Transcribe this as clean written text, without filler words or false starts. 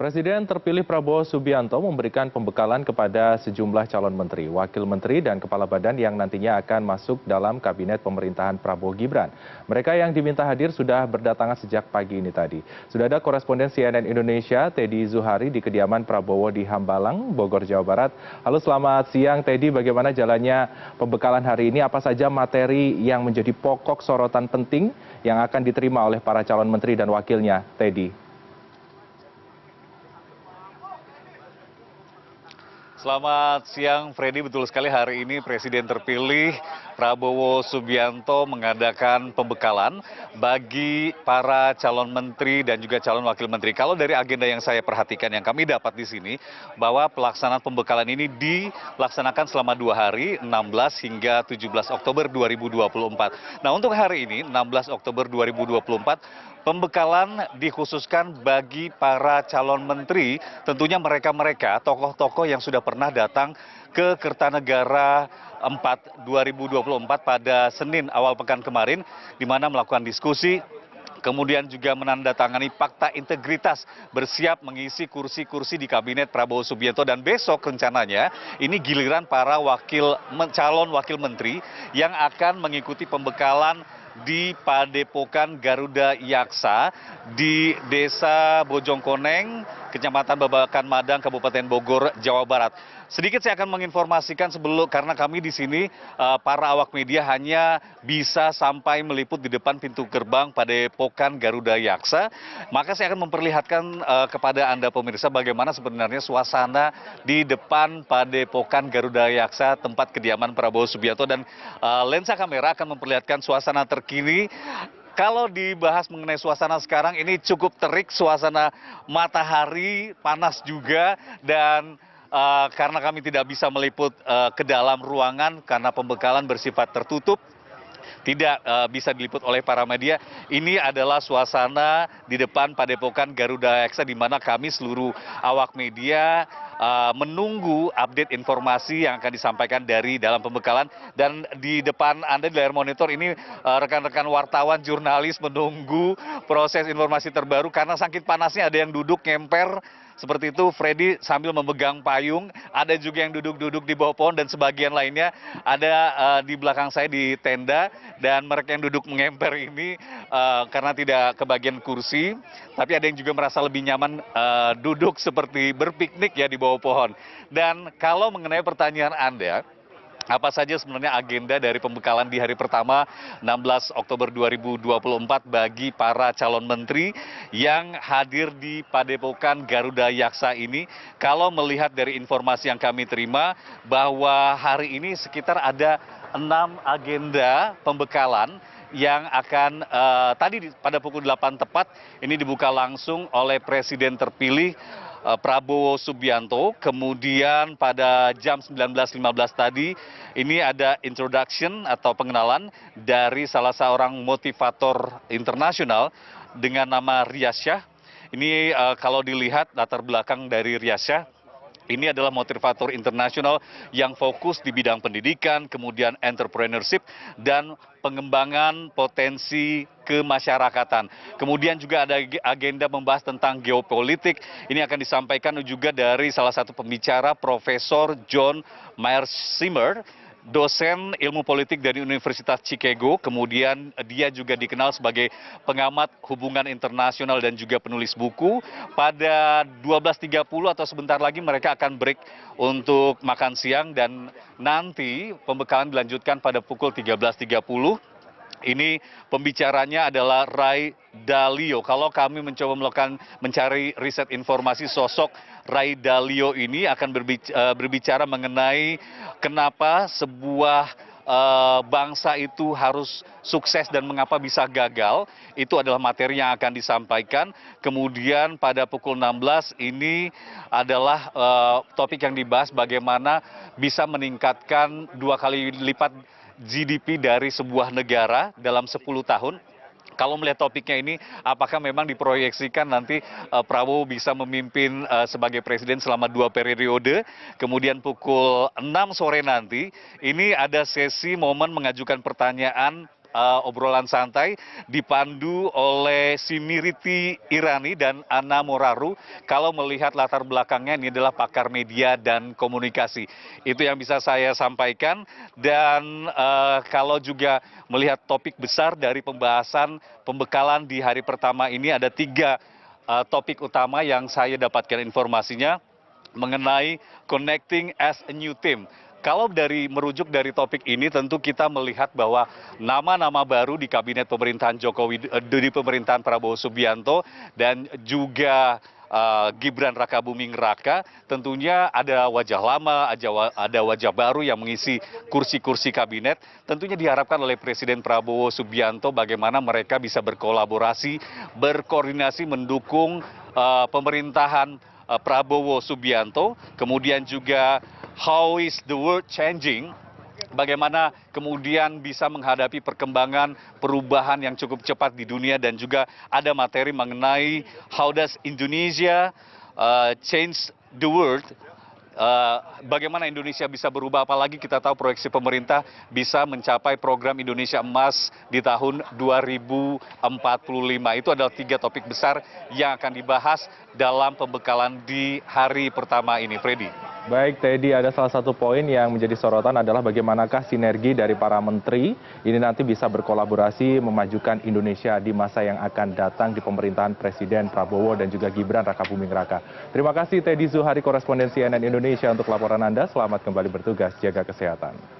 Presiden terpilih Prabowo Subianto memberikan pembekalan kepada sejumlah calon menteri, wakil menteri, dan kepala badan yang nantinya akan masuk dalam kabinet pemerintahan Prabowo Gibran. Mereka yang diminta hadir sudah berdatangan sejak pagi ini tadi. Sudah ada koresponden CNN Indonesia, Teddy Zuhari, di kediaman Prabowo di Hambalang, Bogor, Jawa Barat. Halo, selamat siang Teddy, bagaimana jalannya pembekalan hari ini? Apa saja materi yang menjadi pokok sorotan penting yang akan diterima oleh para calon menteri dan wakilnya, Teddy? Selamat siang, Freddy. Betul sekali, hari ini Presiden terpilih Prabowo Subianto mengadakan pembekalan bagi para calon menteri dan juga calon wakil menteri. Kalau dari agenda yang saya perhatikan, yang kami dapat di sini, bahwa pelaksanaan pembekalan ini dilaksanakan selama 2 hari, 16 hingga 17 Oktober 2024. Nah, untuk hari ini, 16 Oktober 2024, pembekalan dikhususkan bagi para calon menteri, tentunya mereka-mereka tokoh-tokoh yang sudah pernah datang ke Kertanegara 4 2024 pada Senin awal pekan kemarin, di mana melakukan diskusi, kemudian juga menandatangani fakta integritas, bersiap mengisi kursi-kursi di kabinet Prabowo Subianto. Dan besok rencananya ini giliran para calon wakil menteri yang akan mengikuti pembekalan di Padepokan Garuda Yaksa di Desa Bojongkoneng, Kecamatan Babakan Madang, Kabupaten Bogor, Jawa Barat. Sedikit saya akan menginformasikan karena kami di sini para awak media hanya bisa sampai meliput di depan pintu gerbang Padepokan Garuda Yaksa. Maka saya akan memperlihatkan kepada Anda pemirsa bagaimana sebenarnya suasana di depan Padepokan Garuda Yaksa, tempat kediaman Prabowo Subianto, dan lensa kamera akan memperlihatkan suasana terkini. Kalau dibahas mengenai suasana sekarang, ini cukup terik, suasana matahari, panas juga, dan karena kami tidak bisa meliput ke dalam ruangan karena pembekalan bersifat tertutup, tidak bisa diliput oleh para media. Ini adalah suasana di depan Padepokan Garuda Yaksa, di mana kami seluruh awak media menunggu update informasi yang akan disampaikan dari dalam pembekalan. Dan di depan Anda di layar monitor ini rekan-rekan wartawan, jurnalis menunggu proses informasi terbaru karena saking panasnya ada yang duduk ngemper seperti itu, Freddy, sambil memegang payung. Ada juga yang duduk-duduk di bawah pohon, dan sebagian lainnya ada di belakang saya di tenda. Dan mereka yang duduk mengemper ini karena tidak kebagian kursi, tapi ada yang juga merasa lebih nyaman duduk seperti berpiknik ya di bawah pohon. Dan kalau mengenai pertanyaan Anda, apa saja sebenarnya agenda dari pembekalan di hari pertama 16 Oktober 2024 bagi para calon menteri yang hadir di Padepokan Garuda Yaksa ini? Kalau melihat dari informasi yang kami terima, bahwa hari ini sekitar ada 6 agenda pembekalan yang akan tadi pada pukul 8 tepat ini dibuka langsung oleh Presiden terpilih Prabowo Subianto. Kemudian pada jam 19.15 tadi ini ada introduction atau pengenalan dari salah seorang motivator internasional dengan nama Riyaz. Ini kalau dilihat latar belakang dari Riyaz, ini adalah motivator internasional yang fokus di bidang pendidikan, kemudian entrepreneurship, dan pengembangan potensi kemasyarakatan. Kemudian juga ada agenda membahas tentang geopolitik. Ini akan disampaikan juga dari salah satu pembicara, Profesor John Mearsheimer, dosen ilmu politik dari Universitas Chicago. Kemudian dia juga dikenal sebagai pengamat hubungan internasional dan juga penulis buku. Pada 12.30 atau sebentar lagi mereka akan break untuk makan siang, dan nanti pembekalan dilanjutkan pada pukul 13.30. Ini pembicaranya adalah Ray Dalio. Kalau kami mencoba mencari riset informasi, sosok Ray Dalio ini akan berbicara mengenai kenapa sebuah bangsa itu harus sukses dan mengapa bisa gagal. Itu adalah materi yang akan disampaikan. Kemudian pada pukul 16 ini adalah topik yang dibahas bagaimana bisa meningkatkan 2 kali lipat GDP dari sebuah negara dalam 10 tahun. Kalau melihat topiknya ini, apakah memang diproyeksikan nanti Prabowo bisa memimpin sebagai presiden selama 2 periode. Kemudian pukul 6 sore nanti, ini ada sesi momen mengajukan pertanyaan obrolan santai dipandu oleh Simiriti Irani dan Ana Moraru. Kalau melihat latar belakangnya ini adalah pakar media dan komunikasi. Itu yang bisa saya sampaikan. Dan kalau juga melihat topik besar dari pembahasan pembekalan di hari pertama ini, ada 3 topik utama yang saya dapatkan informasinya mengenai connecting as a new team. Kalau merujuk dari topik ini, tentu kita melihat bahwa nama-nama baru di kabinet pemerintahan di pemerintahan Prabowo Subianto dan juga Gibran Rakabuming Raka, tentunya ada wajah lama, ada wajah baru yang mengisi kursi-kursi kabinet. Tentunya diharapkan oleh Presiden Prabowo Subianto bagaimana mereka bisa berkolaborasi, berkoordinasi mendukung pemerintahan Prabowo Subianto, kemudian juga how is the world changing, bagaimana kemudian bisa menghadapi perkembangan perubahan yang cukup cepat di dunia, dan juga ada materi mengenai how does Indonesia change the world. Bagaimana Indonesia bisa berubah, apalagi kita tahu proyeksi pemerintah bisa mencapai program Indonesia Emas di tahun 2045. Itu adalah 3 topik besar yang akan dibahas dalam pembekalan di hari pertama ini, Freddy. Baik, Teddy, ada salah satu poin yang menjadi sorotan adalah bagaimanakah sinergi dari para menteri ini nanti bisa berkolaborasi memajukan Indonesia di masa yang akan datang di pemerintahan Presiden Prabowo dan juga Gibran Rakabuming Raka. Terima kasih Teddy Zuhari, koresponden CNN Indonesia, untuk laporan Anda. Selamat kembali bertugas, jaga kesehatan.